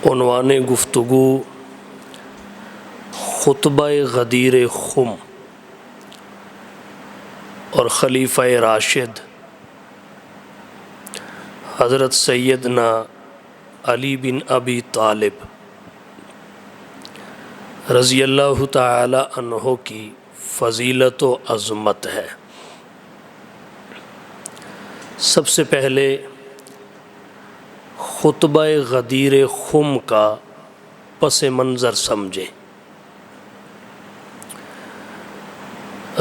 عنوان گفتگو خطبہ غدیر خم اور خلیفہ راشد حضرت سیدنا علی بن ابی طالب رضی اللہ تعالی عنہ کی فضیلت و عظمت ہے۔ سب سے پہلے خطبہ غدیر خم کا پس منظر سمجھیں۔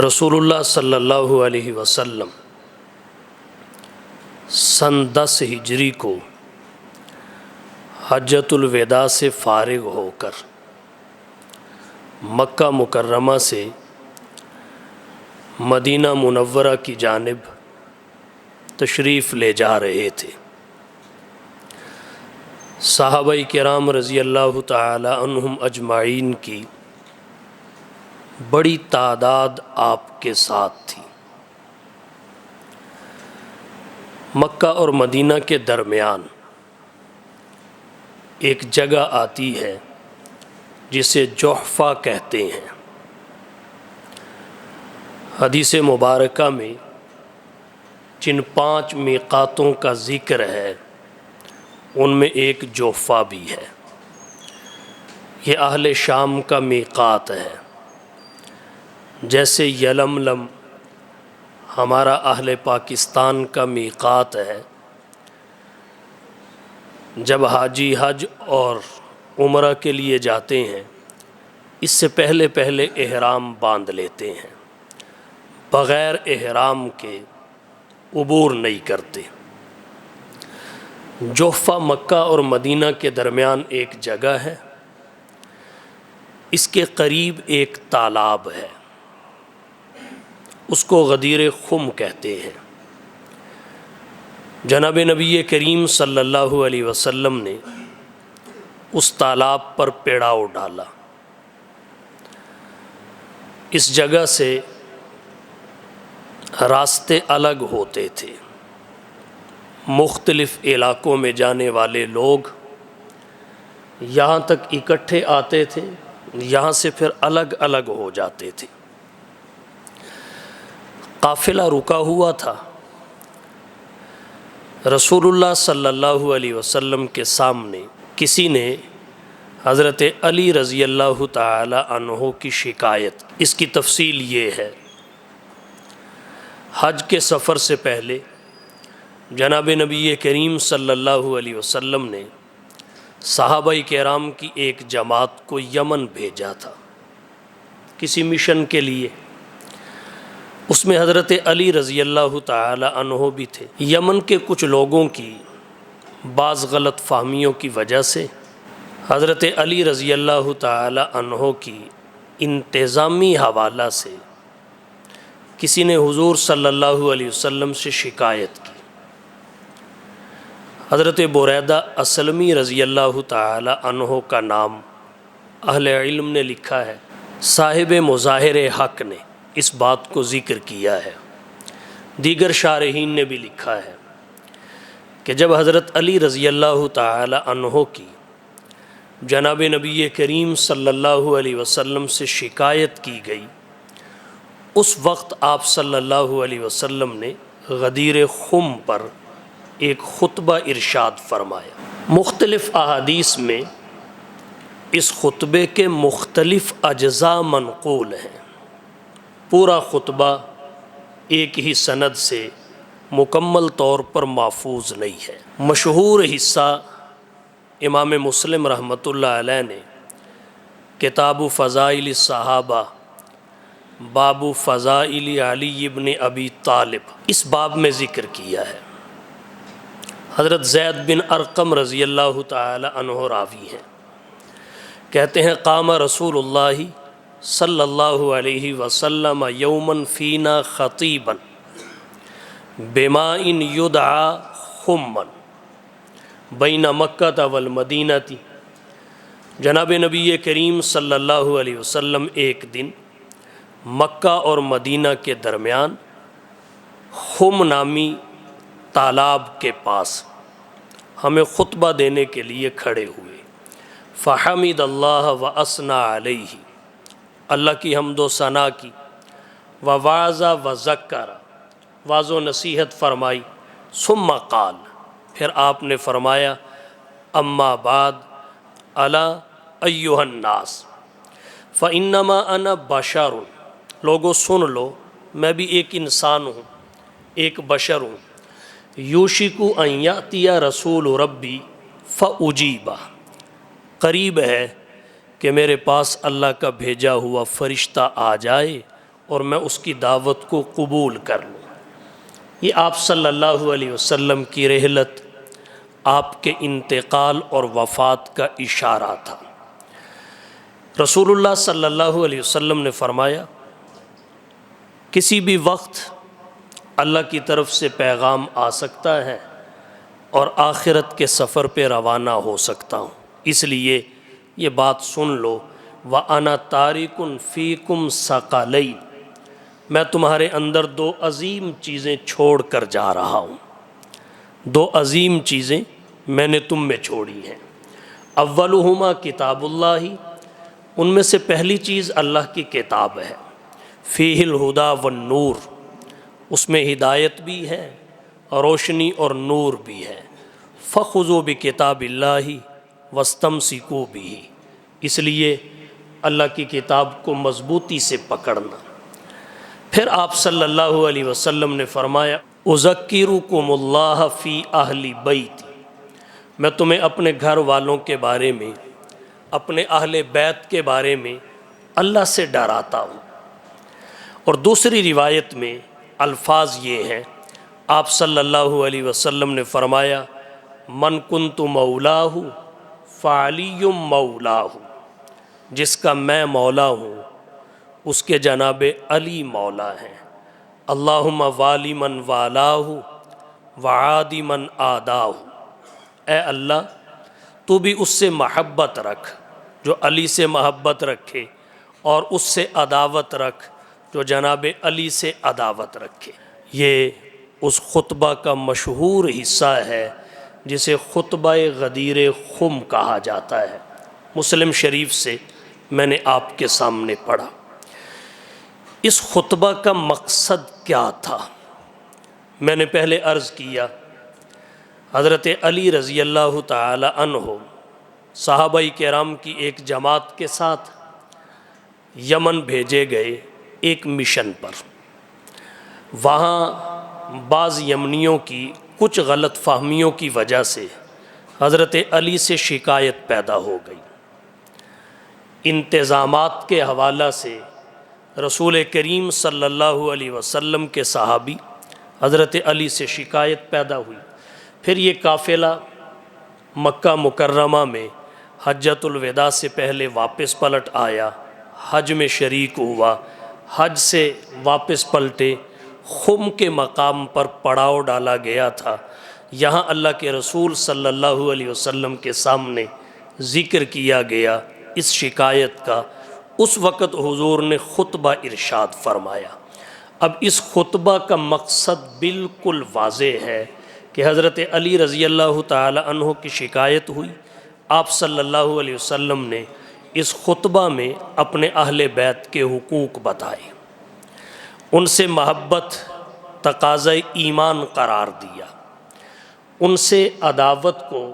رسول اللہ صلی اللہ علیہ وسلم سن 10 ہجری کو حجۃ الوداع سے فارغ ہو کر مکہ مکرمہ سے مدینہ منورہ کی جانب تشریف لے جا رہے تھے۔ صحابہ کرام رضی اللہ تعالی عنہم اجمعین کی بڑی تعداد آپ کے ساتھ تھی۔ مکہ اور مدینہ کے درمیان ایک جگہ آتی ہے جسے جحفہ کہتے ہیں۔ حدیث مبارکہ میں جن 5 میقاتوں کا ذکر ہے ان میں ایک جحفہ بھی ہے۔ یہ اہل شام کا میقات ہے، جیسے یلملم ہمارا اہل پاکستان کا میقات ہے۔ جب حاجی حج اور عمرہ کے لیے جاتے ہیں اس سے پہلے احرام باندھ لیتے ہیں، بغیر احرام کے عبور نہیں کرتے۔ جحفہ مکہ اور مدینہ کے درمیان ایک جگہ ہے، اس کے قریب ایک تالاب ہے، اس کو غدیر خم کہتے ہیں۔ جناب نبی کریم صلی اللہ علیہ وسلم نے اس تالاب پر پیڑاؤ ڈالا۔ اس جگہ سے راستے الگ ہوتے تھے، مختلف علاقوں میں جانے والے لوگ یہاں تک اکٹھے آتے تھے، یہاں سے پھر الگ الگ ہو جاتے تھے۔ قافلہ رکا ہوا تھا، رسول اللہ صلی اللہ علیہ وسلم کے سامنے کسی نے حضرت علی رضی اللہ تعالی عنہ کی شکایت۔ اس کی تفصیل یہ ہے، حج کے سفر سے پہلے جناب نبی کریم صلی اللہ علیہ وسلم نے صحابہ کرام کی ایک جماعت کو یمن بھیجا تھا کسی مشن کے لیے۔ اس میں حضرت علی رضی اللہ تعالی عنہ بھی تھے۔ یمن کے کچھ لوگوں کی بعض غلط فہمیوں کی وجہ سے حضرت علی رضی اللہ تعالی عنہ کی انتظامی حوالہ سے کسی نے حضور صلی اللہ علیہ وسلم سے شکایت کی۔ حضرت بریدہ اسلمی رضی اللہ تعالی عنہ کا نام اہل علم نے لکھا ہے، صاحب مظاہر حق نے اس بات کو ذکر کیا ہے، دیگر شارحین نے بھی لکھا ہے کہ جب حضرت علی رضی اللہ تعالی عنہ کی جناب نبی کریم صلی اللہ علیہ وسلم سے شکایت کی گئی، اس وقت آپ صلی اللہ علیہ وسلم نے غدیر خم پر ایک خطبہ ارشاد فرمایا۔ مختلف احادیث میں اس خطبے کے مختلف اجزاء منقول ہیں، پورا خطبہ ایک ہی سند سے مکمل طور پر محفوظ نہیں ہے۔ مشہور حصہ امام مسلم رحمۃ اللہ علیہ نے کتاب فضائل الصحابہ باب فضائل علی ابن ابی طالب اس باب میں ذکر کیا ہے۔ حضرت زید بن ارقم رضی اللہ تعالی عنہ راوی ہیں، کہتے ہیں قام رسول اللہ صلی اللہ علیہ وسلم یوما فینا خطیبا بماء یدعا خما بین مکہ والمدینہ۔ جناب نبی کریم صلی اللہ علیہ وسلم ایک دن مکہ اور مدینہ کے درمیان خم نامی تالاب کے پاس ہمیں خطبہ دینے کے لیے کھڑے ہوئے۔ فحمد اللہ و اثنا علیہ، اللہ کی حمد و ثنا کی، وواعظ و ذکر، واعظ و نصیحت فرمائی، ثم قال، پھر آپ نے فرمایا، اما بعد الا ایھا الناس فانما انا بشر، لوگو سن لو میں بھی ایک انسان ہوں، ایک بشر ہوں، یوشک ان یاتی رسول ربی فاجیبہ، قریب ہے کہ میرے پاس اللہ کا بھیجا ہوا فرشتہ آ جائے اور میں اس کی دعوت کو قبول کر لوں۔ یہ آپ صلی اللہ علیہ وسلم کی رحلت، آپ کے انتقال اور وفات کا اشارہ تھا۔ رسول اللہ صلی اللہ علیہ وسلم نے فرمایا، کسی بھی وقت اللہ کی طرف سے پیغام آ سکتا ہے اور آخرت کے سفر پہ روانہ ہو سکتا ہوں، اس لیے یہ بات سن لو، وَأَنَا تَارِكٌ فِيكُمْ ثَقَلَيْنِ، میں تمہارے اندر دو عظیم چیزیں چھوڑ کر جا رہا ہوں، دو عظیم چیزیں میں نے تم میں چھوڑی ہیں۔ اولہما کتاب اللہ، ان میں سے پہلی چیز اللہ کی کتاب ہے، فیہ الہدی والنور، اس میں ہدایت بھی ہے روشنی اور نور بھی ہے، فخذوا بکتاب اللہ واستمسکوا بہ، اس لیے اللہ کی کتاب کو مضبوطی سے پکڑنا۔ پھر آپ صلی اللہ علیہ وسلم نے فرمایا، اذکرکم اللہ فی اہل بیتی، میں تمہیں اپنے گھر والوں کے بارے میں، اپنے اہل بیت کے بارے میں اللہ سے ڈراتا ہوں۔ اور دوسری روایت میں الفاظ یہ ہیں، آپ صلی اللہ علیہ وسلم نے فرمایا، من کنت مولاہ فعلی مولاہ، جس کا میں مولا ہوں اس کے جناب علی مولا ہیں۔ اللہم والی من والاہ وعادی من آداہ، اے اللہ تو بھی اس سے محبت رکھ جو علی سے محبت رکھے، اور اس سے عداوت رکھ جو جناب علی سے عداوت رکھے۔ یہ اس خطبہ کا مشہور حصہ ہے جسے خطبہ غدیر خم کہا جاتا ہے، مسلم شریف سے میں نے آپ کے سامنے پڑھا۔ اس خطبہ کا مقصد کیا تھا؟ میں نے پہلے عرض کیا، حضرت علی رضی اللہ تعالی عنہ صحابہ کرام کی ایک جماعت کے ساتھ یمن بھیجے گئے ایک مشن پر۔ وہاں بعض یمنیوں کی کچھ غلط فہمیوں کی وجہ سے حضرت علی سے شکایت پیدا ہو گئی۔ انتظامات کے حوالہ سے رسول کریم صلی اللہ علیہ وسلم کے صحابی حضرت علی سے شکایت پیدا ہوئی۔ پھر یہ قافلہ مکہ مکرمہ میں حجۃ الوداع سے پہلے واپس پلٹ آیا، حج میں شریک ہوا، حج سے واپس پلٹے، خم کے مقام پر پڑاؤ ڈالا گیا تھا۔ یہاں اللہ کے رسول صلی اللہ علیہ وسلم کے سامنے ذکر کیا گیا اس شکایت کا۔ اس وقت حضور نے خطبہ ارشاد فرمایا۔ اب اس خطبہ کا مقصد بالکل واضح ہے کہ حضرت علی رضی اللہ تعالی عنہ کی شکایت ہوئی، آپ صلی اللہ علیہ وسلم نے اس خطبہ میں اپنے اہل بیت کے حقوق بتائے، ان سے محبت تقاضۂ ایمان قرار دیا، ان سے عداوت کو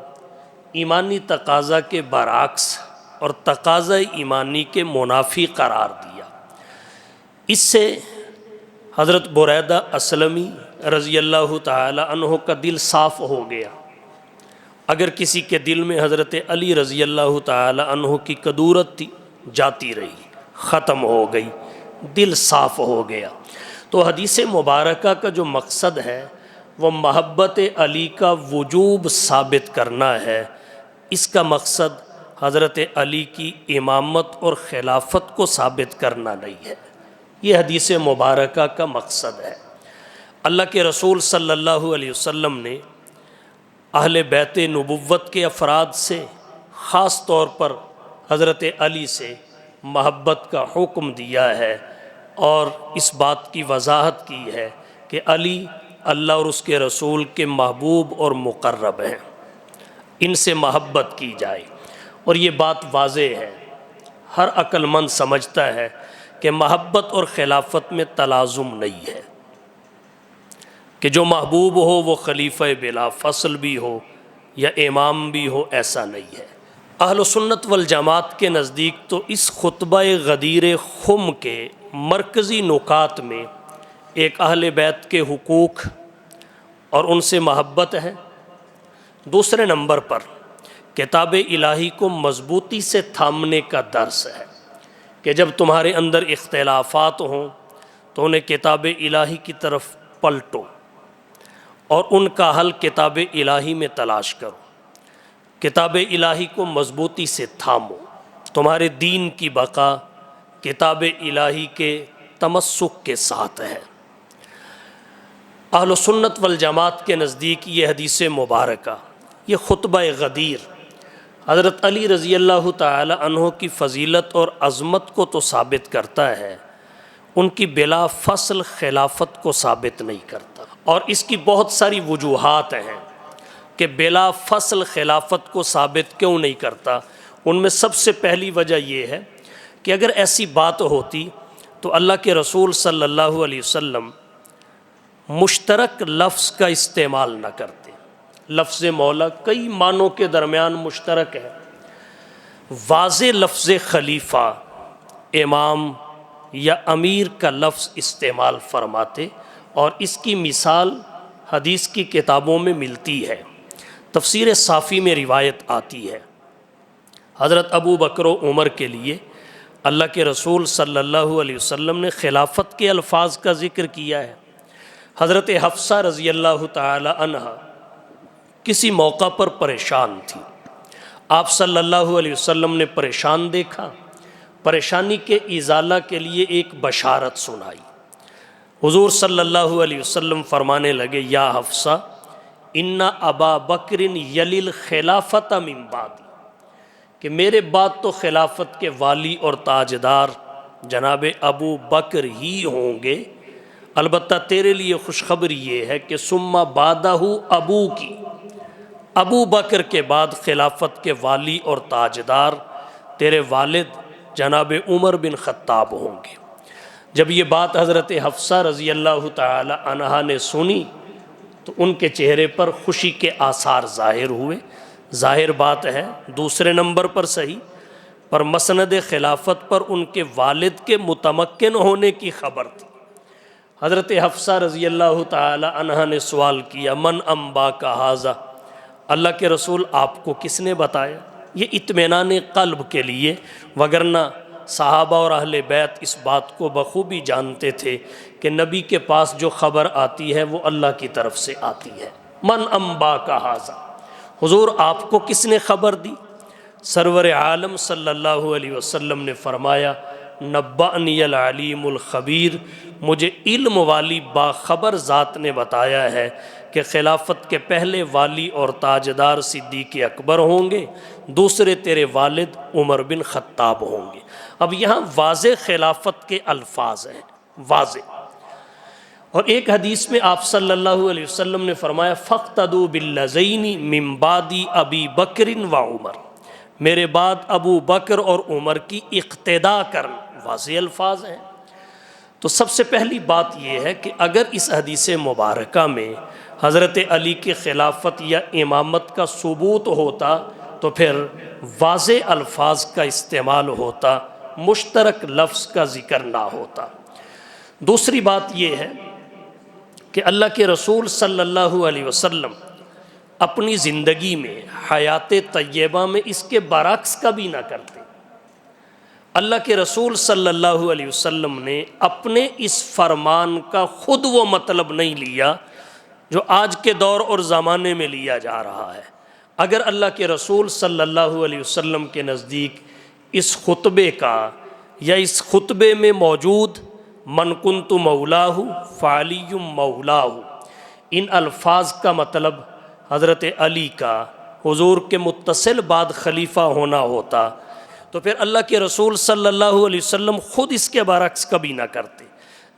ایمانی تقاضا کے برعکس اور تقاضۂ ایمانی کے منافی قرار دیا۔ اس سے حضرت بریدہ اسلمی رضی اللہ تعالی عنہ کا دل صاف ہو گیا۔ اگر کسی کے دل میں حضرت علی رضی اللہ تعالی عنہ کی کدورت تھی، جاتی رہی، ختم ہو گئی، دل صاف ہو گیا۔ تو حدیث مبارکہ کا جو مقصد ہے وہ محبت علی کا وجوب ثابت کرنا ہے۔ اس کا مقصد حضرت علی کی امامت اور خلافت کو ثابت کرنا نہیں ہے، یہ حدیث مبارکہ کا مقصد ہے۔ اللہ کے رسول صلی اللہ علیہ وسلم نے اہل بیت نبوت کے افراد سے، خاص طور پر حضرت علی سے محبت کا حکم دیا ہے، اور اس بات کی وضاحت کی ہے کہ علی اللہ اور اس کے رسول کے محبوب اور مقرب ہیں، ان سے محبت کی جائے۔ اور یہ بات واضح ہے، ہر عقل مند سمجھتا ہے کہ محبت اور خلافت میں تلازم نہیں ہے، کہ جو محبوب ہو وہ خلیفہ بلا فصل بھی ہو یا امام بھی ہو، ایسا نہیں ہے۔ اہل سنت والجماعت کے نزدیک تو اس خطبہ غدیر خم کے مرکزی نکات میں ایک اہل بیت کے حقوق اور ان سے محبت ہے، دوسرے نمبر پر کتاب الہی کو مضبوطی سے تھامنے کا درس ہے کہ جب تمہارے اندر اختلافات ہوں تو انہیں کتاب الہی کی طرف پلٹو اور ان کا حل کتاب الہی میں تلاش کرو، کتاب الہی کو مضبوطی سے تھامو، تمہارے دین کی بقا کتاب الہی کے تمسک کے ساتھ ہے۔ اہل سنت والجماعت کے نزدیک یہ حدیث مبارکہ، یہ خطبہ غدیر حضرت علی رضی اللہ تعالی عنہ کی فضیلت اور عظمت کو تو ثابت کرتا ہے، ان کی بلا فصل خلافت کو ثابت نہیں کرتا، اور اس کی بہت ساری وجوہات ہیں کہ بلا فصل خلافت کو ثابت کیوں نہیں کرتا۔ ان میں سب سے پہلی وجہ یہ ہے کہ اگر ایسی بات ہوتی تو اللہ کے رسول صلی اللہ علیہ وسلم مشترک لفظ کا استعمال نہ کرتے۔ لفظ مولا کئی معنوں کے درمیان مشترک ہے، واضح لفظ خلیفہ، امام یا امیر کا لفظ استعمال فرماتے، اور اس کی مثال حدیث کی کتابوں میں ملتی ہے۔ تفسیر صافی میں روایت آتی ہے، حضرت ابو بکر و عمر کے لیے اللہ کے رسول صلی اللہ علیہ وسلم نے خلافت کے الفاظ کا ذکر کیا ہے۔ حضرت حفصہ رضی اللہ تعالی عنہ کسی موقع پر پریشان تھی، آپ صلی اللہ علیہ وسلم نے پریشان دیکھا، پریشانی کے ازالہ کے لیے ایک بشارت سنائی۔ حضور صلی اللہ علیہ وسلم فرمانے لگے، یا حفصہ ان ابا بکر یلی الخلافۃ من بعدی، کہ میرے بعد تو خلافت کے والی اور تاجدار جناب ابو بکر ہی ہوں گے، البتہ تیرے لیے خوشخبری یہ ہے کہ ثم بعدہ ابو کی، ابو بکر کے بعد خلافت کے والی اور تاجدار تیرے والد جناب عمر بن خطاب ہوں گے۔ جب یہ بات حضرت حفصہ رضی اللہ تعالی عنہا نے سنی تو ان کے چہرے پر خوشی کے آثار ظاہر ہوئے۔ ظاہر بات ہے دوسرے نمبر پر صحیح، پر مسند خلافت پر ان کے والد کے متمکن ہونے کی خبر تھی۔ حضرت حفصہ رضی اللہ تعالی عنہا نے سوال کیا، من انباک ھذا، اللہ کے رسول آپ کو کس نے بتایا؟ یہ اطمینان قلب کے لیے، وگرنہ صحابہ اور اہل بیت اس بات کو بخوبی جانتے تھے کہ نبی کے پاس جو خبر آتی ہے وہ اللہ کی طرف سے آتی ہے۔ من انباک ھذا، حضور آپ کو کس نے خبر دی؟ سرور عالم صلی اللہ علیہ وسلم نے فرمایا، نبأنی العلیم الخبیر، مجھے علم والی باخبر ذات نے بتایا ہے کہ خلافت کے پہلے والی اور تاجدار صدیق اکبر ہوں گے، دوسرے تیرے والد عمر بن خطاب ہوں گے۔ اب یہاں واضح خلافت کے الفاظ ہیں، واضح۔ اور ایک حدیث میں آپ صلی اللہ علیہ وسلم نے فرمایا، فاقتدوا باللذین من بعد ابی بکر و عمر، میرے بعد ابو بکر اور عمر کی اقتداء کرنا، واضح الفاظ ہیں۔ تو سب سے پہلی بات یہ ہے کہ اگر اس حدیث مبارکہ میں حضرت علی کی خلافت یا امامت کا ثبوت ہوتا تو پھر واضح الفاظ کا استعمال ہوتا، مشترک لفظ کا ذکر نہ ہوتا۔ دوسری بات یہ ہے کہ اللہ کے رسول صلی اللہ علیہ وسلم اپنی زندگی میں حیات طیبہ میں اس کے برعکس کبھی نہ کرتے۔ اللہ کے رسول صلی اللہ علیہ وسلم نے اپنے اس فرمان کا خود وہ مطلب نہیں لیا جو آج کے دور اور زمانے میں لیا جا رہا ہے۔ اگر اللہ کے رسول صلی اللہ علیہ وسلم کے نزدیک اس خطبے کا یا اس خطبے میں موجود من کنت مولاہ فعلی مولاہ، ان الفاظ کا مطلب حضرت علی کا حضور کے متصل بعد خلیفہ ہونا ہوتا تو پھر اللہ کے رسول صلی اللہ علیہ وسلم خود اس کے برعکس کبھی نہ کرتے،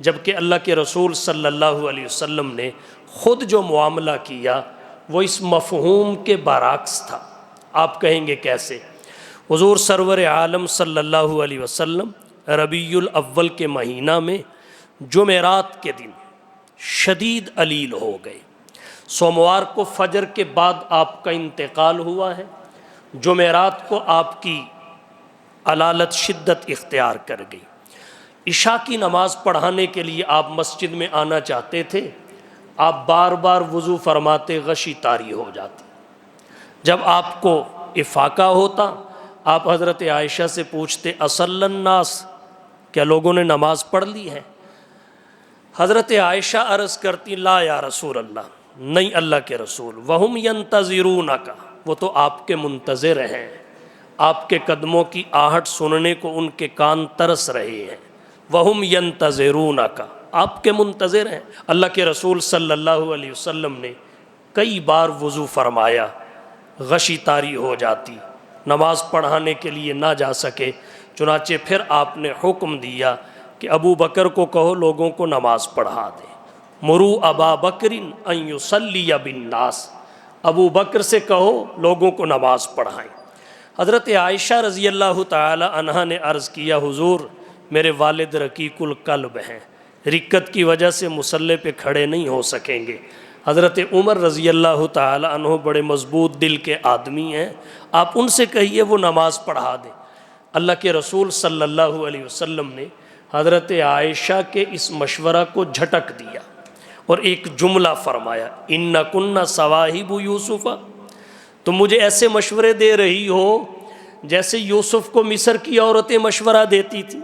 جبکہ اللہ کے رسول صلی اللہ علیہ وسلم نے خود جو معاملہ کیا وہ اس مفہوم کے برعکس تھا۔ آپ کہیں گے کیسے؟ حضور سرور عالم صلی اللہ علیہ وسلم ربیع الاول کے مہینہ میں جمعرات کے دن شدید علیل ہو گئے۔ سوموار کو فجر کے بعد آپ کا انتقال ہوا ہے، جمعرات کو آپ کی علالت شدت اختیار کر گئی۔ عشاء کی نماز پڑھانے کے لیے آپ مسجد میں آنا چاہتے تھے، آپ بار بار وضو فرماتے، غشی طاری ہو جاتی۔ جب آپ کو افاقہ ہوتا آپ حضرت عائشہ سے پوچھتے اصلی الناس، کیا لوگوں نے نماز پڑھ لی ہے؟ حضرت عائشہ عرض کرتی لا یا رسول اللہ، نہیں اللہ کے رسول، وہم ینتظرونک، وہ تو آپ کے منتظر ہیں، آپ کے قدموں کی آہٹ سننے کو ان کے کان ترس رہے ہیں۔ وہم ینتظرونک، آپ کے منتظر ہیں۔ اللہ کے رسول صلی اللہ علیہ وسلم نے کئی بار وضو فرمایا، غشی طاری ہو جاتی، نماز پڑھانے کے لیے نہ جا سکے، چنانچہ پھر آپ نے حکم دیا کہ ابو بکر کو کہو لوگوں کو نماز پڑھا دے، مرو ابا بکر ان یصلی بالناس، ابو بکر سے کہو لوگوں کو نماز پڑھائیں۔ حضرت عائشہ رضی اللہ تعالی عنہا نے عرض کیا حضور میرے والد رقیق القلب ہیں، رکت کی وجہ سے مصلی پہ کھڑے نہیں ہو سکیں گے۔ حضرت عمر رضی اللہ تعالی عنہ بڑے مضبوط دل کے آدمی ہیں، آپ ان سے کہیے وہ نماز پڑھا دیں۔ اللہ کے رسول صلی اللہ علیہ وسلم نے حضرت عائشہ کے اس مشورہ کو جھٹک دیا اور ایک جملہ فرمایا اِنَّكُنَّ صَوَاحِبُ یوسف، تم مجھے ایسے مشورے دے رہی ہو جیسے یوسف کو مصر کی عورتیں مشورہ دیتی تھی۔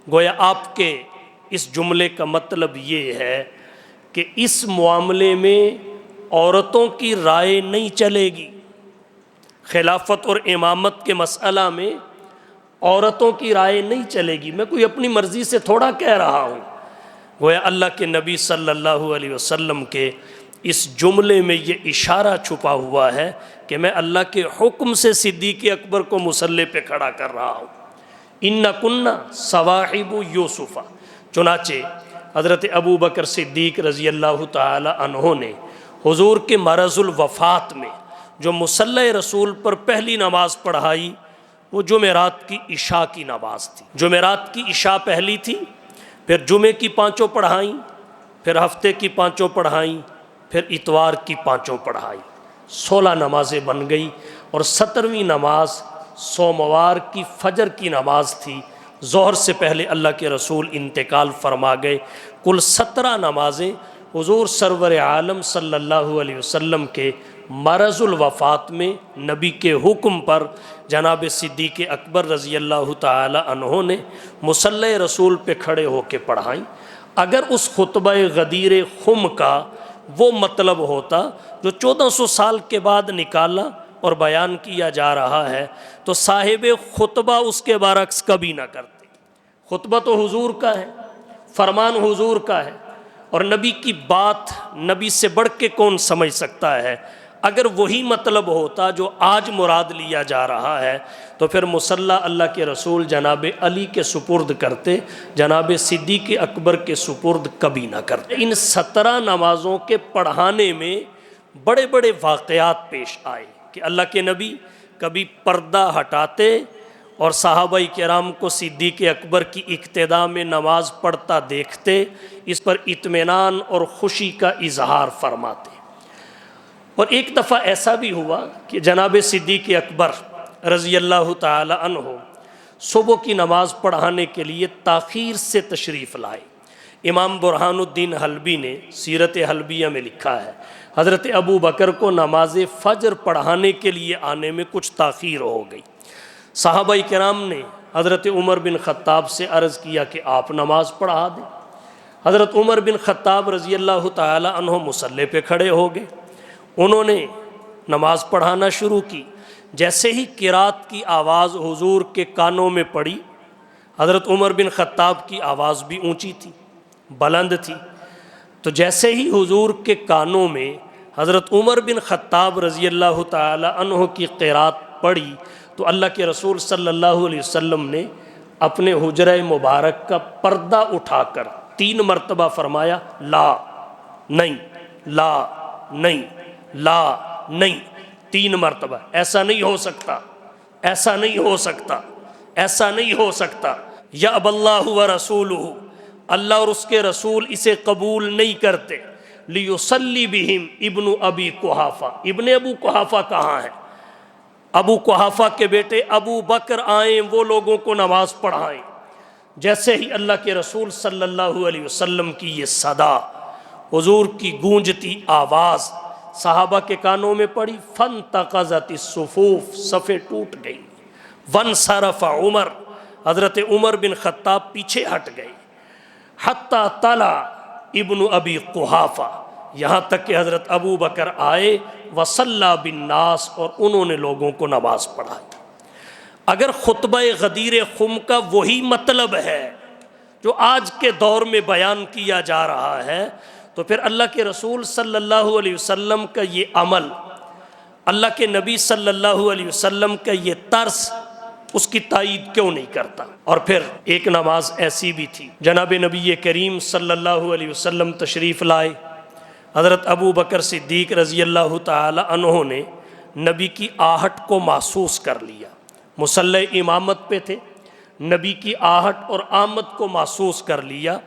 گویا آپ کے اس جملے کا مطلب یہ ہے کہ اس معاملے میں عورتوں کی رائے نہیں چلے گی، خلافت اور امامت کے مسئلہ میں عورتوں کی رائے نہیں چلے گی، میں کوئی اپنی مرضی سے تھوڑا کہہ رہا ہوں۔ گویا اللہ کے نبی صلی اللہ علیہ وسلم کے اس جملے میں یہ اشارہ چھپا ہوا ہے کہ میں اللہ کے حکم سے صدیق اکبر کو مصلی پہ کھڑا کر رہا ہوں۔ اِنَّكُنَّ صَوَاحِبُ یوسف، چنانچہ حضرت ابو بکر صدیق رضی اللہ تعالی عنہ نے حضور کے مرض الوفات میں جو مصلی رسول پر پہلی نماز پڑھائی وہ جمعرات کی عشاء کی نماز تھی۔ جمعرات کی عشاء پہلی تھی، پھر جمعے کی پانچوں پڑھائیں، پھر ہفتے کی پانچوں پڑھائیں، پھر اتوار کی پانچوں پڑھائیں، 16 نمازیں بن گئی، اور 17ویں نماز سوموار کی فجر کی نماز تھی۔ ظہر سے پہلے اللہ کے رسول انتقال فرما گئے۔ کل 17 نمازیں حضور سرور عالم صلی اللہ علیہ وسلم کے مرض الوفات میں نبی کے حکم پر جناب صدیق اکبر رضی اللہ تعالی عنہ نے مصلی رسول پہ کھڑے ہو کے پڑھائیں۔ اگر اس خطبہ غدیر خم کا وہ مطلب ہوتا جو 1400 سال کے بعد نکالا اور بیان کیا جا رہا ہے تو صاحب خطبہ اس کے برعکس کبھی نہ کرتے۔ خطبہ تو حضور کا ہے، فرمان حضور کا ہے، اور نبی کی بات نبی سے بڑھ کے کون سمجھ سکتا ہے۔ اگر وہی مطلب ہوتا جو آج مراد لیا جا رہا ہے تو پھر مصلی اللہ کے رسول جناب علی کے سپرد کرتے، جناب صدیق اکبر کے سپرد کبھی نہ کرتے۔ ان 17 نمازوں کے پڑھانے میں بڑے بڑے واقعات پیش آئے کہ اللہ کے نبی کبھی پردہ ہٹاتے اور صحابہ کرام کو صدیق اکبر کی اقتداء میں نماز پڑھتا دیکھتے، اس پر اطمینان اور خوشی کا اظہار فرماتے۔ اور ایک دفعہ ایسا بھی ہوا کہ جناب صدیق اکبر رضی اللہ تعالی عنہ صبح کی نماز پڑھانے کے لیے تاخیر سے تشریف لائے۔ امام برہان الدین حلبی نے سیرت حلبیہ میں لکھا ہے حضرت ابو بکر کو نماز فجر پڑھانے کے لیے آنے میں کچھ تاخیر ہو گئی۔ صحابہ کرام نے حضرت عمر بن خطاب سے عرض کیا کہ آپ نماز پڑھا دیں۔ حضرت عمر بن خطاب رضی اللہ تعالی عنہ مصلی پہ کھڑے ہو گئے، انہوں نے نماز پڑھانا شروع کی۔ جیسے ہی قرات کی آواز حضور کے کانوں میں پڑی، حضرت عمر بن خطاب کی آواز بھی اونچی تھی، بلند تھی، تو جیسے ہی حضور کے کانوں میں حضرت عمر بن خطاب رضی اللہ تعالی عنہ کی قرات پڑی تو اللہ کے رسول صلی اللہ علیہ وسلم نے اپنے حجرہ مبارک کا پردہ اٹھا کر 3 مرتبہ فرمایا لا نہیں، لا نہیں، لا نہیں، 3 مرتبہ۔ ایسا نہیں ہو سکتا، ایسا نہیں ہو سکتا، ایسا نہیں ہو سکتا۔ یأبی اللہ ورسولہ، اللہ اور اس کے رسول اسے قبول نہیں کرتے۔ لیصلی بہم ابن ابی قحافہ، ابن ابو قحافہ کہاں ہے؟ ابو قحافہ کے بیٹے ابو بکر آئیں، وہ لوگوں کو نماز پڑھائیں۔ جیسے ہی اللہ کے رسول صلی اللہ علیہ وسلم کی یہ صدا، حضور کی گونجتی آواز صحابہ کے کانوں میں پڑی، فانتقضت الصفوف، صفیں ٹوٹ گئی۔ وانصرف عمر، حضرت عمر بن خطاب پیچھے ہٹ گئے۔ حتی طلع ابن ابی قحافہ، یہاں تک کہ حضرت ابو بکر آئے، وصلی بالناس، اور انہوں نے لوگوں کو نماز پڑھائی۔ اگر خطبہ غدیر خم کا وہی مطلب ہے جو آج کے دور میں بیان کیا جا رہا ہے، تو پھر اللہ کے رسول صلی اللہ علیہ وسلم کا یہ عمل، اللہ کے نبی صلی اللہ علیہ وسلم کا یہ طرز اس کی تائید کیوں نہیں کرتا؟ اور پھر ایک نماز ایسی بھی تھی، جناب نبی کریم صلی اللہ علیہ وسلم تشریف لائے، حضرت ابو بکر صدیق رضی اللہ تعالی عنہ نے نبی کی آہٹ کو محسوس کر لیا، مصلی امامت پہ تھے، نبی کی آہٹ اور آمد کو محسوس کر لیا،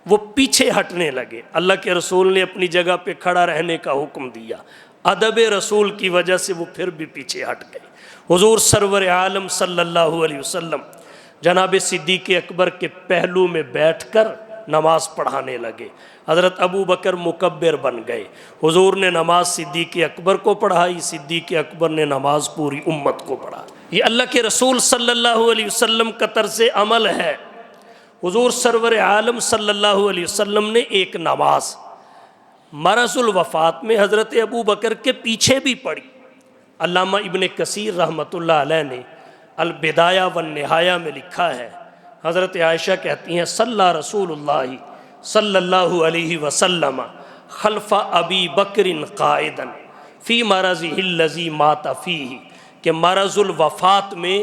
وہ پیچھے ہٹنے لگے۔ اللہ کے رسول نے اپنی جگہ پہ کھڑا رہنے کا حکم دیا، ادب رسول کی وجہ سے وہ پھر بھی پیچھے ہٹ گئے۔ حضور سرور عالم صلی اللہ علیہ وسلم جناب صدیق اکبر کے پہلو میں بیٹھ کر نماز پڑھانے لگے، حضرت ابو بکر مکبر بن گئے، حضور نے نماز صدیق اکبر کو پڑھائی، صدیق اکبر نے نماز پوری امت کو پڑھائی۔ یہ اللہ کے رسول صلی اللہ علیہ وسلم کا طرز عمل ہے۔ حضور سرور عالم صلی اللہ علیہ وسلم نے ایک نماز مرض الوفات میں حضرت ابو بکر کے پیچھے بھی پڑھی۔ علامہ ابن کثیر رحمۃ اللہ علیہ نے البدایہ والنہایہ میں لکھا ہے، حضرت عائشہ کہتی ہیں صلی رسول اللہ صلی اللہ علیہ وسلم خلف ابی بکر قائدا فی مرضہ الذی مات فیہ، کہ مرض الوفات میں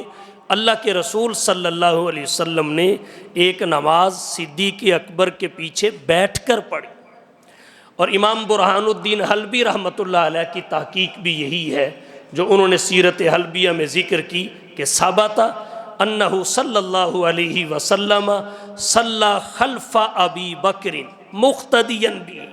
اللہ کے رسول صلی اللہ علیہ وسلم نے ایک نماز صدیق اکبر کے پیچھے بیٹھ کر پڑھی۔ اور امام برہان الدین حلبی رحمۃ اللہ علیہ کی تحقیق بھی یہی ہے جو انہوں نے سیرت حلبیہ میں ذکر کی، کہ ثابت انہ صلی اللہ علیہ وسلم صلی خلف ابی بکر مقتدیا بہ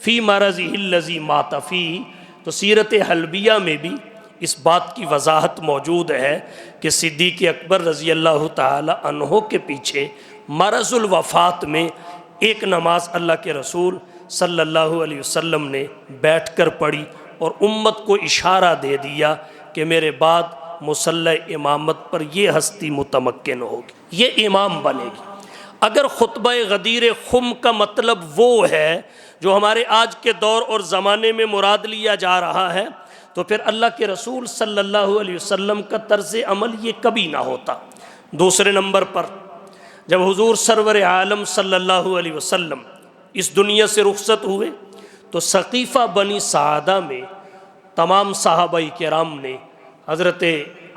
فی مرضہ الذی مات فیہ۔ تو سیرت حلبیہ میں بھی اس بات کی وضاحت موجود ہے کہ صدیق اکبر رضی اللہ تعالی عنہ کے پیچھے مرض الوفات میں ایک نماز اللہ کے رسول صلی اللہ علیہ وسلم نے بیٹھ کر پڑھی، اور امت کو اشارہ دے دیا کہ میرے بعد مصلی امامت پر یہ ہستی متمکن ہوگی، یہ امام بنے گی۔ اگر خطبہ غدیر خم کا مطلب وہ ہے جو ہمارے آج کے دور اور زمانے میں مراد لیا جا رہا ہے، تو پھر اللہ کے رسول صلی اللہ علیہ وسلم کا طرز عمل یہ کبھی نہ ہوتا۔ دوسرے نمبر پر، جب حضور سرور عالم صلی اللہ علیہ وسلم اس دنیا سے رخصت ہوئے تو ثقیفہ بنی سعدہ میں تمام صحابہ کرام نے حضرت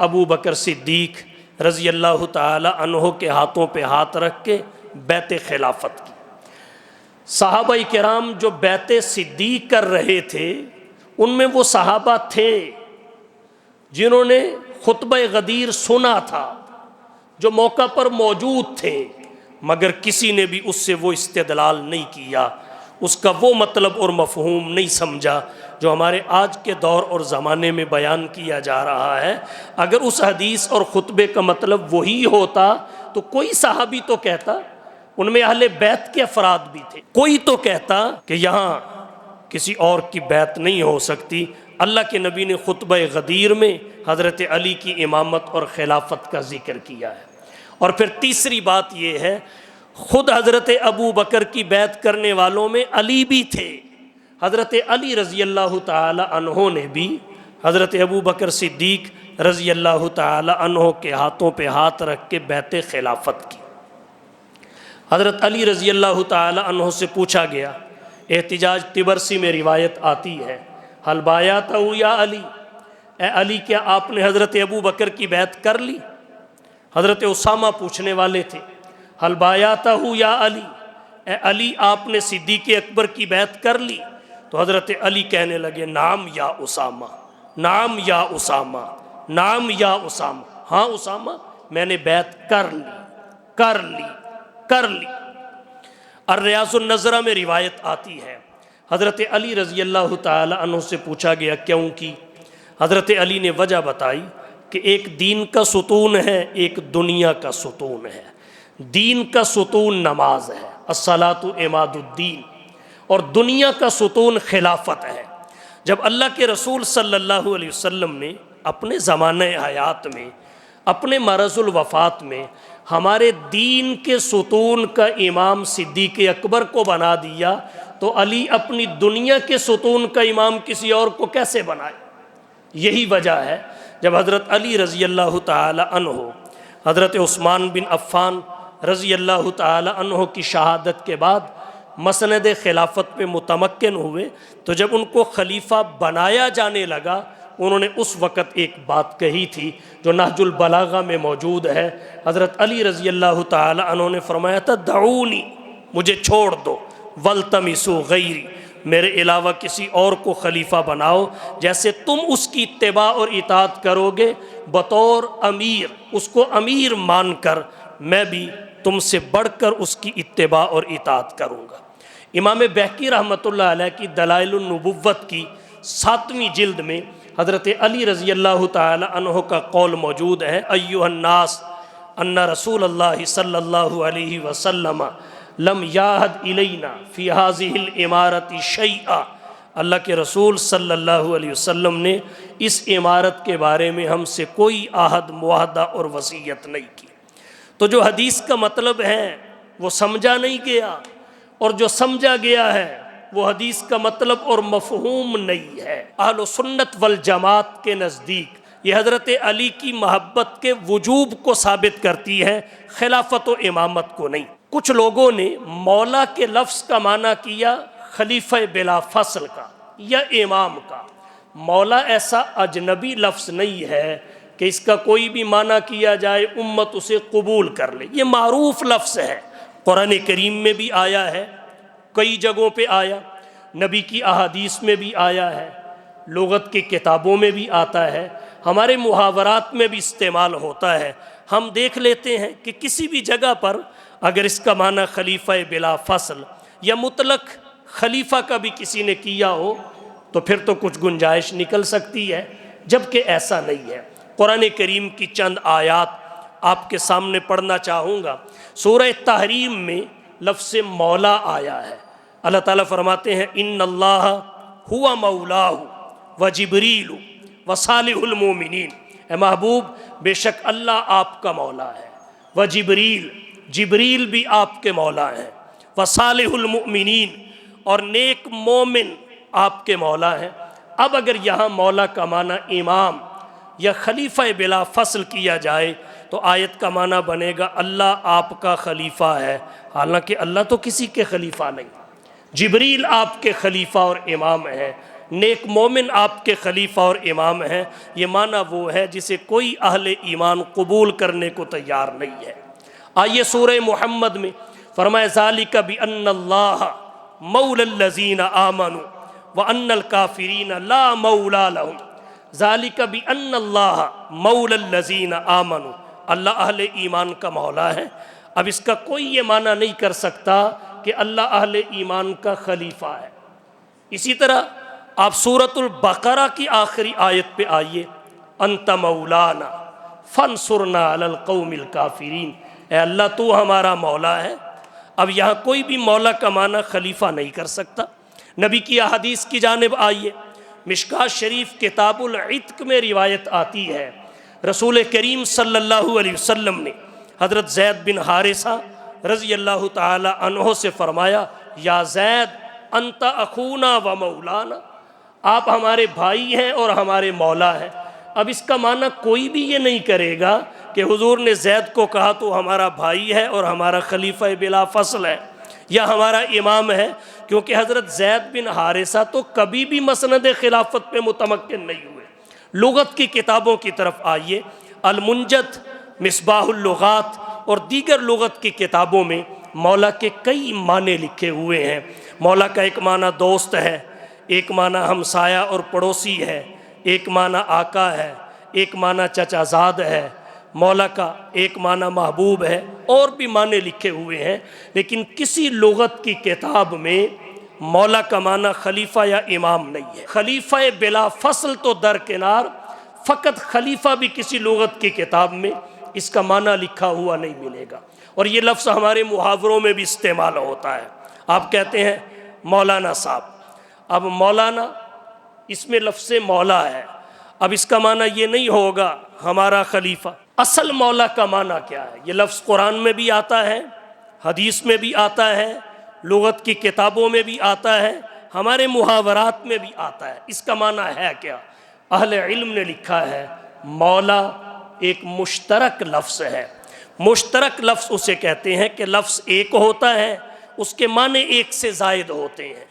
ابو بکر صدیق رضی اللہ تعالی عنہ کے ہاتھوں پہ ہاتھ رکھ کے بیعت خلافت کی۔ صحابہ کرام جو بیعت صدیق کر رہے تھے، ان میں وہ صحابہ تھے جنہوں نے خطبہ غدیر سنا تھا، جو موقع پر موجود تھے، مگر کسی نے بھی اس سے وہ استدلال نہیں کیا، اس کا وہ مطلب اور مفہوم نہیں سمجھا جو ہمارے آج کے دور اور زمانے میں بیان کیا جا رہا ہے۔ اگر اس حدیث اور خطبے کا مطلب وہی ہوتا تو کوئی صحابی تو کہتا، ان میں اہل بیت کے افراد بھی تھے، کوئی تو کہتا کہ یہاں کسی اور کی بیعت نہیں ہو سکتی۔ اللہ کے نبی نے خطبہ غدیر میں حضرت علی کی امامت اور خلافت کا ذکر کیا ہے۔ اور پھر تیسری بات یہ ہے، خود حضرت ابو بکر کی بیعت کرنے والوں میں علی بھی تھے۔ حضرت علی رضی اللہ تعالی عنہ نے بھی حضرت ابو بکر صدیق رضی اللہ تعالی عنہ کے ہاتھوں پہ ہاتھ رکھ کے بیعت خلافت کی۔ حضرت علی رضی اللہ تعالی عنہ سے پوچھا گیا، احتجاج طبرسی میں روایت آتی ہے، حل بایعتہ یا علی، اے علی کیا آپ نے حضرت ابو بکر کی بیعت کر لی؟ حضرت اسامہ پوچھنے والے تھے، حل بایعتہ یا علی، اے علی آپ نے صدیق اکبر کی بیعت کر لی؟ تو حضرت علی کہنے لگے، نعم یا اسامہ، نعم یا اسامہ، نعم یا اسامہ۔ ہاں اسامہ میں نے بیعت کر لی۔ الریاض النظرہ میں روایت آتی ہے، حضرت علی رضی اللہ تعالی عنہ سے پوچھا گیا کیوں کی؟ حضرت علی نے وجہ بتائی کہ ایک دین کا ستون ہے، ایک دنیا کا ستون ہے۔ دین کا ستون نماز ہے، الصلاۃ عماد الدین، اور دنیا کا ستون خلافت ہے۔ جب اللہ کے رسول صلی اللہ علیہ وسلم نے اپنے زمانہ حیات میں، اپنے مرض الوفات میں ہمارے دین کے ستون کا امام صدیق اکبر کو بنا دیا، تو علی اپنی دنیا کے ستون کا امام کسی اور کو کیسے بنائے؟ یہی وجہ ہے جب حضرت علی رضی اللہ تعالی عنہ حضرت عثمان بن عفان رضی اللہ تعالی عنہ کی شہادت کے بعد مسند خلافت پہ متمکن ہوئے، تو جب ان کو خلیفہ بنایا جانے لگا، انہوں نے اس وقت ایک بات کہی تھی جو نہج البلاغہ میں موجود ہے۔ حضرت علی رضی اللہ تعالی عنہ نے فرمایا تھا دعونی، مجھے چھوڑ دو، والتمسوا غیری، میرے علاوہ کسی اور کو خلیفہ بناؤ، جیسے تم اس کی اتباع اور اطاعت کرو گے بطور امیر، اس کو امیر مان کر میں بھی تم سے بڑھ کر اس کی اتباع اور اطاعت کروں گا۔ امام بہقی رحمۃ اللہ علیہ کی دلائل النبوت کی 7ویں جلد میں حضرت علی رضی اللہ تعالی عنہ کا قول موجود ہے، ایھا الناس ان رسول اللہ صلی اللہ علیہ وسلم لم یعہد الینا فی ہذہ الامارۃ شیئا، اللہ کے رسول صلی اللہ علیہ وسلم نے اس عمارت کے بارے میں ہم سے کوئی عہد معاہدہ اور وصیت نہیں کی۔ تو جو حدیث کا مطلب ہے وہ سمجھا نہیں گیا، اور جو سمجھا گیا ہے وہ حدیث کا مطلب اور مفہوم نہیں ہے۔ اہل سنت والجماعت کے نزدیک یہ حضرت علی کی محبت کے وجوب کو ثابت کرتی ہے، خلافت و امامت کو نہیں۔ کچھ لوگوں نے مولا کے لفظ کا معنی کیا خلیفہ بلا فصل کا یا امام کا۔ مولا ایسا اجنبی لفظ نہیں ہے کہ اس کا کوئی بھی معنی کیا جائے امت اسے قبول کر لے، یہ معروف لفظ ہے، قرآن کریم میں بھی آیا ہے، کئی جگہوں پہ آیا، نبی کی احادیث میں بھی آیا ہے، لغت کی کتابوں میں بھی آتا ہے، ہمارے محاورات میں بھی استعمال ہوتا ہے۔ ہم دیکھ لیتے ہیں کہ کسی بھی جگہ پر اگر اس کا معنی خلیفہ بلا فصل یا مطلق خلیفہ کا بھی کسی نے کیا ہو تو پھر تو کچھ گنجائش نکل سکتی ہے، جبکہ ایسا نہیں ہے۔ قرآن کریم کی چند آیات آپ کے سامنے پڑھنا چاہوں گا۔ سورہ تحریم میں لفظ مولا آیا ہے، اللہ تعالیٰ فرماتے ہیں ان اللہ ہوا مولاہ و جبریل و صالح المومنین، اے محبوب بے شک اللہ آپ کا مولا ہے، و جبریل بھی آپ کے مولا ہیں، و صالح المؤمنین اور نیک مومن آپ کے مولا ہیں۔ اب اگر یہاں مولا کا معنی امام یا خلیفہ بلا فصل کیا جائے تو آیت کا معنی بنے گا اللہ آپ کا خلیفہ ہے، حالانکہ اللہ تو کسی کے خلیفہ نہیں۔ جبریل آپ کے خلیفہ اور امام ہیں، نیک مومن آپ کے خلیفہ اور امام ہیں، یہ معنی وہ ہے جسے کوئی اہل ایمان قبول کرنے کو تیار نہیں ہے۔ آئیے سورہ محمد میں فرمائے ذالک بأن اللہ مولی الذین آمنوا وأن الکافرین لا مولا لهم، ذالک بأن اللہ مولی الذین آمنوا، اللہ اہل ایمان کا مولا ہے۔ اب اس کا کوئی یہ معنی نہیں کر سکتا کہ اللہ اہل ایمان کا خلیفہ ہے۔ اسی طرح آپ سورۃ البقرہ کی آخری آیت پہ آئیے، انت مولانا فانصرنا علی القوم الکافرین، اے اللہ تو ہمارا مولا ہے۔ اب یہاں کوئی بھی مولا کا معنی خلیفہ نہیں کر سکتا۔ نبی کی احادیث کی جانب آئیے، مشکوٰۃ شریف کتاب العتق میں روایت آتی ہے، رسول کریم صلی اللہ علیہ وسلم نے حضرت زید بن حارثہ رضی اللہ تعالی عنہ سے فرمایا یا زید انت اخونا و مولانا، آپ ہمارے بھائی ہیں اور ہمارے مولا ہیں۔ اب اس کا معنی کوئی بھی یہ نہیں کرے گا کہ حضور نے زید کو کہا تو ہمارا بھائی ہے اور ہمارا خلیفہ بلا فصل ہے یا ہمارا امام ہے، کیونکہ حضرت زید بن حارثہ تو کبھی بھی مسند خلافت پہ متمکن نہیں ہوئے۔ لغت کی کتابوں کی طرف آئیے، المنجد، مصباح اللغات اور دیگر لغت کی کتابوں میں مولا کے کئی معنی لکھے ہوئے ہیں۔ مولا کا ایک معنی دوست ہے، ایک معنی ہمسایہ اور پڑوسی ہے، ایک معنی آقا ہے، ایک معنی چچا زاد ہے، مولا کا ایک معنی محبوب ہے، اور بھی معنی لکھے ہوئے ہیں، لیکن کسی لغت کی کتاب میں مولا کا معنی خلیفہ یا امام نہیں ہے۔ خلیفہ بلا فصل تو درکنار، فقط خلیفہ بھی کسی لغت کی کتاب میں اس کا معنی لکھا ہوا نہیں ملے گا۔ اور یہ لفظ ہمارے محاوروں میں بھی استعمال ہوتا ہے۔ آپ کہتے ہیں مولانا صاحب، اب مولانا اس میں لفظ مولا ہے، اب اس کا معنی یہ نہیں ہوگا ہمارا خلیفہ۔ اصل مولا کا معنی کیا ہے؟ یہ لفظ قرآن میں بھی آتا ہے، حدیث میں بھی آتا ہے، لغت کی کتابوں میں بھی آتا ہے، ہمارے محاورات میں بھی آتا ہے۔ اس کا معنی ہے کیا؟ اہل علم نے لکھا ہے مولا ایک مشترک لفظ ہے۔ مشترک لفظ اسے کہتے ہیں کہ لفظ ایک ہوتا ہے، اس کے معنی ایک سے زائد ہوتے ہیں،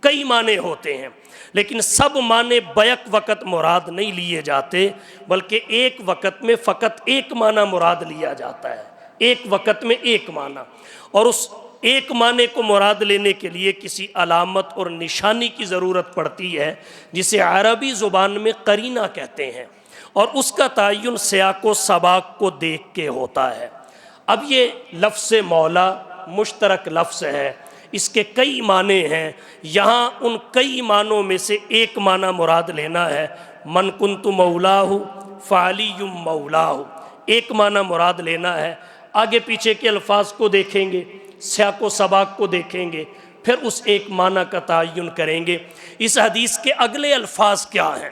کئی معنی ہوتے ہیں، لیکن سب معنی بیک وقت مراد نہیں لیے جاتے، بلکہ ایک وقت میں فقط ایک معنی مراد لیا جاتا ہے، ایک وقت میں ایک معنی۔ اور اس ایک معنی کو مراد لینے کے لیے کسی علامت اور نشانی کی ضرورت پڑتی ہے، جسے عربی زبان میں قرینہ کہتے ہیں، اور اس کا تعین سیاق و سباق کو دیکھ کے ہوتا ہے۔ اب یہ لفظ مولا مشترک لفظ ہے، اس کے کئی معنی ہیں، یہاں ان کئی معنوں میں سے ایک معنی مراد لینا ہے، من کنت مولاہ فعلی مولاہ، ایک معنی مراد لینا ہے۔ آگے پیچھے کے الفاظ کو دیکھیں گے، سیاق و سباق کو دیکھیں گے، پھر اس ایک معنی کا تعین کریں گے۔ اس حدیث کے اگلے الفاظ کیا ہیں؟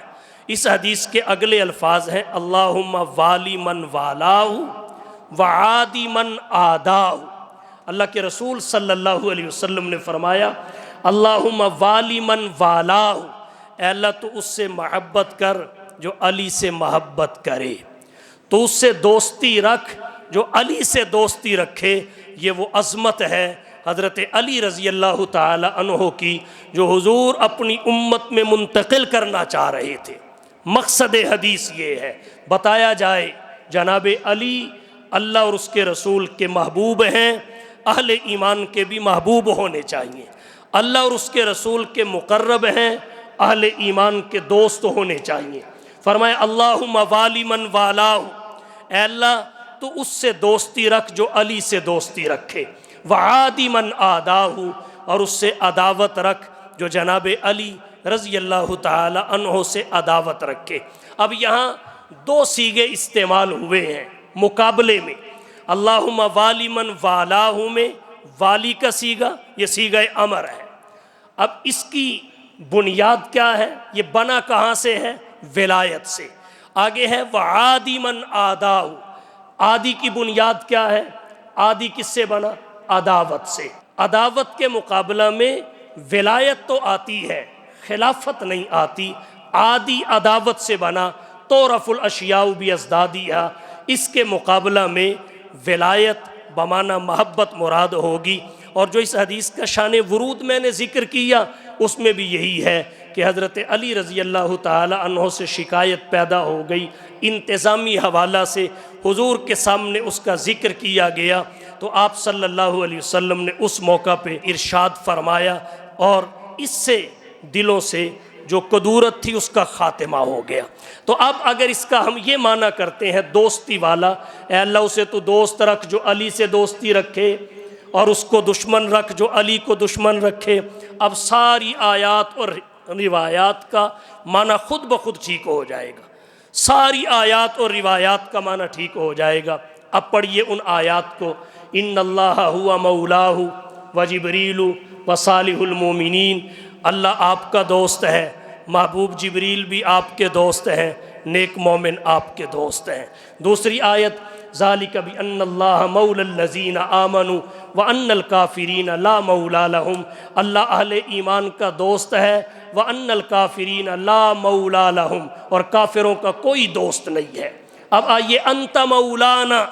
اس حدیث کے اگلے الفاظ ہیں اللہم والی من والاہ وعادی من آداہ۔ اللہ کے رسول صلی اللہ علیہ وسلم نے فرمایا اللہم والی من والاہ، اے اللہ تو اس سے محبت کر جو علی سے محبت کرے، تو اس سے دوستی رکھ جو علی سے دوستی رکھے۔ یہ وہ عظمت ہے حضرت علی رضی اللہ تعالی عنہ کی، جو حضور اپنی امت میں منتقل کرنا چاہ رہے تھے۔ مقصد حدیث یہ ہے، بتایا جائے جناب علی اللہ اور اس کے رسول کے محبوب ہیں، اہل ایمان کے بھی محبوب ہونے چاہیے۔ اللہ اور اس کے رسول کے مقرب ہیں، اہل ایمان کے دوست ہونے چاہیے۔ فرمایا اللہم والی من والاہ، اے اللہ تو اس سے دوستی رکھ جو علی سے دوستی رکھے، وعادی من آداہ، اور اس سے عداوت رکھ جو جناب علی رضی اللہ تعالی عنہ سے عداوت رکھے۔ اب یہاں دو صیغے استعمال ہوئے ہیں مقابلے میں۔ اللہم والی من والاہ میں والی کا صیغہ یہ صیغہ امر ہے۔ اب اس کی بنیاد کیا ہے؟ یہ بنا کہاں سے ہے؟ ولایت سے۔ آگے ہے وعادی من آداہ، آدی کی بنیاد کیا ہے؟ آدی کس سے بنا؟ عداوت سے۔ عداوت کے مقابلہ میں ولایت تو آتی ہے، خلافت نہیں آتی۔ آدی عداوت سے بنا، تعرف الاشیاء بازدادیہا، اس کے مقابلہ میں ولایت بمعنی محبت مراد ہوگی۔ اور جو اس حدیث کا شان ورود میں نے ذکر کیا اس میں بھی یہی ہے کہ حضرت علی رضی اللہ تعالی عنہ سے شکایت پیدا ہو گئی، انتظامی حوالہ سے حضور کے سامنے اس کا ذکر کیا گیا، تو آپ صلی اللہ علیہ وسلم نے اس موقع پہ ارشاد فرمایا، اور اس سے دلوں سے جو کدورت تھی اس کا خاتمہ ہو گیا۔ تو اب اگر اس کا ہم یہ معنی کرتے ہیں دوستی والا، اے اللہ اسے تو دوست رکھ جو علی سے دوستی رکھے، اور اس کو دشمن رکھ جو علی کو دشمن رکھے، اب ساری آیات اور روایات کا معنی خود بخود ٹھیک ہو جائے گا، ساری آیات اور روایات کا معنی ٹھیک ہو جائے گا۔ اب پڑھیے ان آیات کو، ان اللہ ہوا مولاہ وجبریل وصالح المومنین، اللہ آپ کا دوست ہے، محبوب جبریل بھی آپ کے دوست ہیں، نیک مومن آپ کے دوست ہیں۔ دوسری آیت ذالک بان اللہ مولی الذین آمنوا وان الکافرین لا مولا لہم، اللہ اہل ایمان کا دوست ہے، وان الکافرین لا مولا لہم، اور کافروں کا کوئی دوست نہیں ہے۔ اب آئیے انت مولانا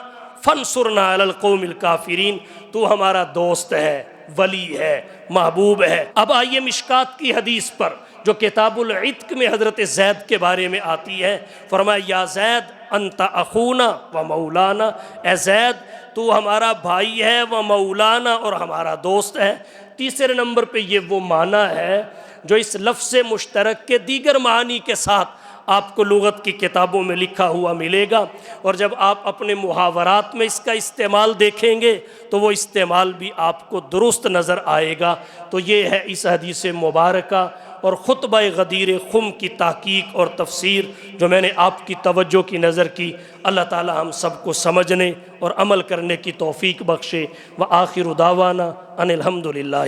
فانصرنا علی القوم الکافرین، تو ہمارا دوست ہے، ولی ہے، محبوب ہے۔ اب آئیے مشکات کی حدیث پر جو کتاب العتق میں حضرت زید کے بارے میں آتی ہے، فرمایا یا زید انت اخونا و مولانا، اے زید تو ہمارا بھائی ہے، و مولانا اور ہمارا دوست ہے۔ تیسرے نمبر پہ یہ وہ معنی ہے جو اس لفظ مشترک کے دیگر معانی کے ساتھ آپ کو لغت کی کتابوں میں لکھا ہوا ملے گا، اور جب آپ اپنے محاورات میں اس کا استعمال دیکھیں گے تو وہ استعمال بھی آپ کو درست نظر آئے گا۔ تو یہ ہے اس حدیث مبارکہ اور خطبہ غدیر خم کی تحقیق اور تفسیر جو میں نے آپ کی توجہ کی نظر کی۔ اللہ تعالی ہم سب کو سمجھنے اور عمل کرنے کی توفیق بخشے۔ وآخر دعوانا ان الحمدللہ۔